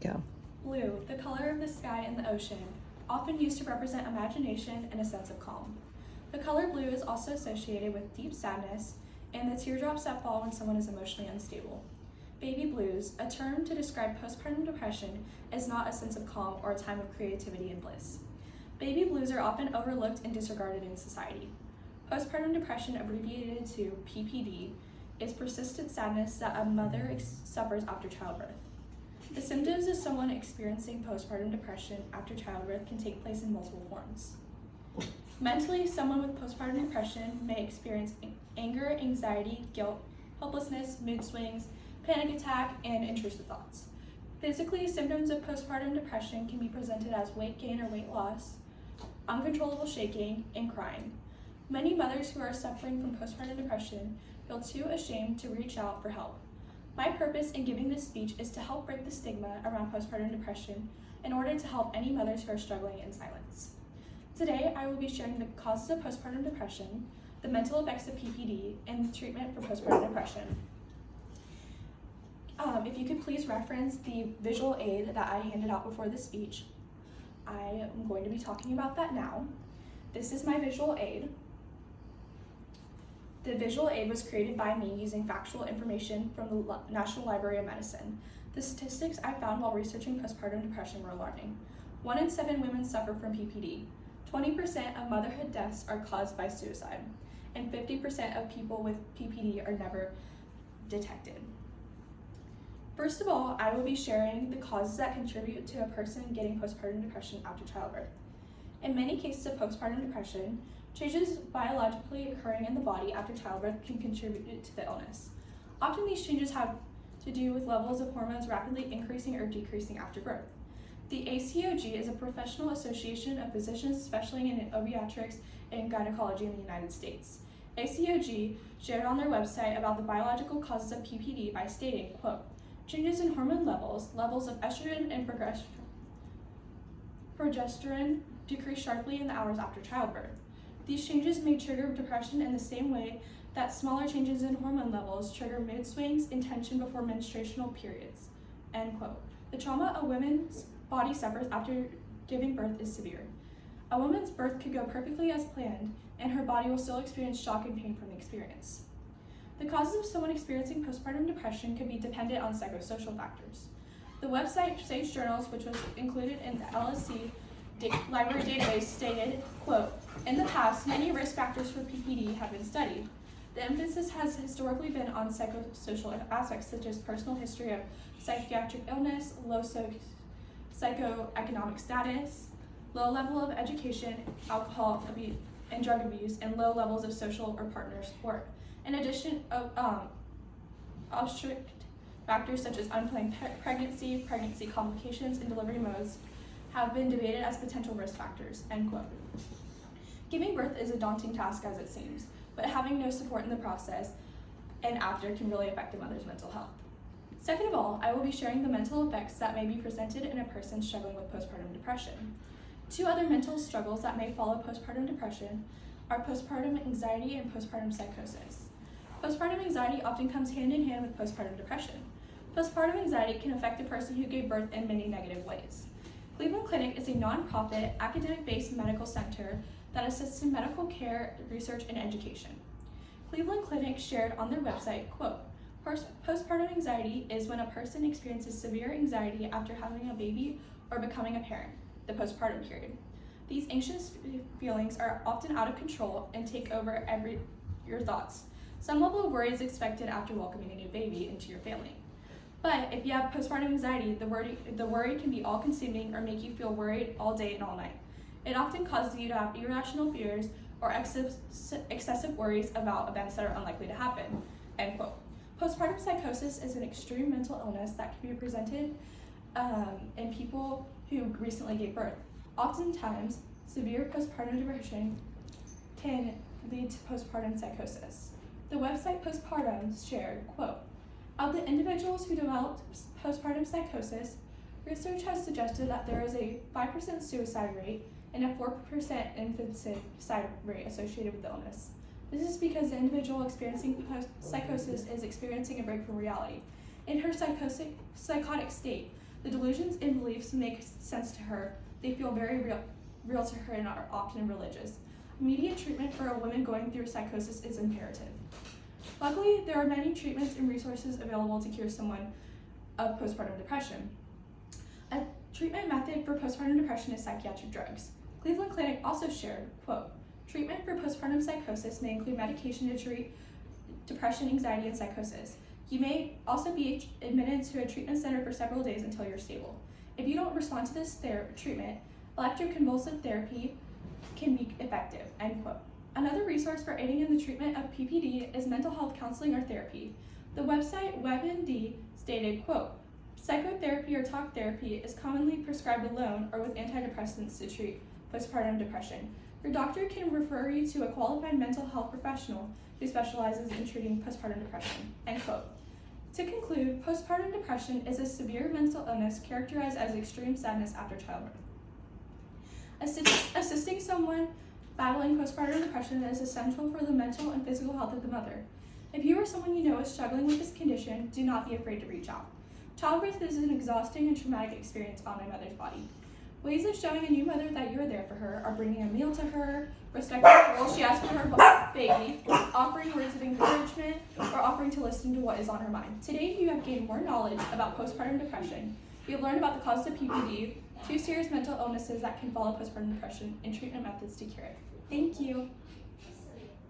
Go. Blue, the color of the sky and the ocean, often used to represent imagination and a sense of calm. The color blue is also associated with deep sadness and the teardrops that fall when someone is emotionally unstable. Baby blues, a term to describe postpartum depression, is not a sense of calm or a time of creativity and bliss. Baby blues are often overlooked and disregarded in society. Postpartum depression, abbreviated to PPD, is persistent sadness that a mother suffers after childbirth. The symptoms of someone experiencing postpartum depression after childbirth can take place in multiple forms. Mentally, someone with postpartum depression may experience anger, anxiety, guilt, helplessness, mood swings, panic attack, and intrusive thoughts. Physically, symptoms of postpartum depression can be presented as weight gain or weight loss, uncontrollable shaking, and crying. Many mothers who are suffering from postpartum depression feel too ashamed to reach out for help. My purpose in giving this speech is to help break the stigma around postpartum depression in order to help any mothers who are struggling in silence. Today, I will be sharing the causes of postpartum depression, the mental effects of PPD, and treatment for postpartum depression. If you could please reference the visual aid that I handed out before the speech. I am going to be talking about that now. This is my visual aid. The visual aid was created by me using factual information from the National Library of Medicine. The statistics I found while researching postpartum depression were alarming. 1 in 7 women suffer from PPD. 20% of motherhood deaths are caused by suicide, and 50% of people with PPD are never detected. First of all, I will be sharing the causes that contribute to a person getting postpartum depression after childbirth. In many cases of postpartum depression, changes biologically occurring in the body after childbirth can contribute to the illness. Often these changes have to do with levels of hormones rapidly increasing or decreasing after birth. The ACOG is a professional association of physicians specializing in obstetrics and gynecology in the United States. ACOG shared on their website about the biological causes of PPD by stating, quote, changes in hormone levels of estrogen and progesterone decrease sharply in the hours after childbirth. These changes may trigger depression in the same way that smaller changes in hormone levels trigger mood swings and tension before menstruational periods, end quote. The trauma a woman's body suffers after giving birth is severe. A woman's birth could go perfectly as planned, and her body will still experience shock and pain from the experience. The causes of someone experiencing postpartum depression could be dependent on psychosocial factors. The website Sage Journals, which was included in the LSC library database, stated, quote, in the past, many risk factors for PPD have been studied. The emphasis has historically been on psychosocial aspects such as personal history of psychiatric illness, low socioeconomic status, low level of education, alcohol abuse, and drug abuse, and low levels of social or partner support. In addition, obstetric factors such as unplanned pregnancy complications, and delivery modes have been debated as potential risk factors, end quote. Giving birth is a daunting task as it seems, but having no support in the process and after can really affect a mother's mental health. Second of all, I will be sharing the mental effects that may be presented in a person struggling with postpartum depression. 2 other mental struggles that may follow postpartum depression are postpartum anxiety and postpartum psychosis. Postpartum anxiety often comes hand in hand with postpartum depression. Postpartum anxiety can affect a person who gave birth in many negative ways. Cleveland Clinic is a nonprofit, academic-based medical center that assists in medical care, research, and education. Cleveland Clinic shared on their website, quote, postpartum anxiety is when a person experiences severe anxiety after having a baby or becoming a parent, the postpartum period. These anxious feelings are often out of control and take over your thoughts. Some level of worry is expected after welcoming a new baby into your family. But if you have postpartum anxiety, the worry can be all-consuming or make you feel worried all day and all night. It often causes you to have irrational fears or excessive worries about events that are unlikely to happen, end quote. Postpartum psychosis is an extreme mental illness that can be presented in people who recently gave birth. Oftentimes, severe postpartum depression can lead to postpartum psychosis. The website Postpartum shared, quote, of the individuals who developed postpartum psychosis, research has suggested that there is a 5% suicide rate and a 4% infanticide rate associated with the illness. This is because the individual experiencing psychosis is experiencing a break from reality. In her psychotic state, The delusions and beliefs make sense to her. They feel very real to her and are often religious. Immediate treatment for a woman going through psychosis is imperative. Luckily, there are many treatments and resources available to cure someone of postpartum depression. A treatment method for postpartum depression is psychiatric drugs. Cleveland Clinic also shared, quote, treatment for postpartum psychosis may include medication to treat depression, anxiety, and psychosis. You may also be admitted to a treatment center for several days until you're stable. If you don't respond to this treatment, electroconvulsive therapy can be effective, end quote. Another resource for aiding in the treatment of PPD is mental health counseling or therapy. The website WebMD stated, quote, psychotherapy or talk therapy is commonly prescribed alone or with antidepressants to treat postpartum depression. Your doctor can refer you to a qualified mental health professional who specializes in treating postpartum depression, end quote. To conclude, postpartum depression is a severe mental illness characterized as extreme sadness after childbirth. Assisting someone battling postpartum depression is essential for the mental and physical health of the mother. If you or someone you know is struggling with this condition, do not be afraid to reach out. Childbirth is an exhausting and traumatic experience on a mother's body. Ways of showing a new mother that you are there for her are bringing a meal to her, respecting her while she asks for her baby, offering words of encouragement, or offering to listen to what is on her mind. Today, you have gained more knowledge about postpartum depression. You have learned about the causes of PPD, 2 serious mental illnesses that can follow postpartum depression, and treatment methods to cure it. Thank you.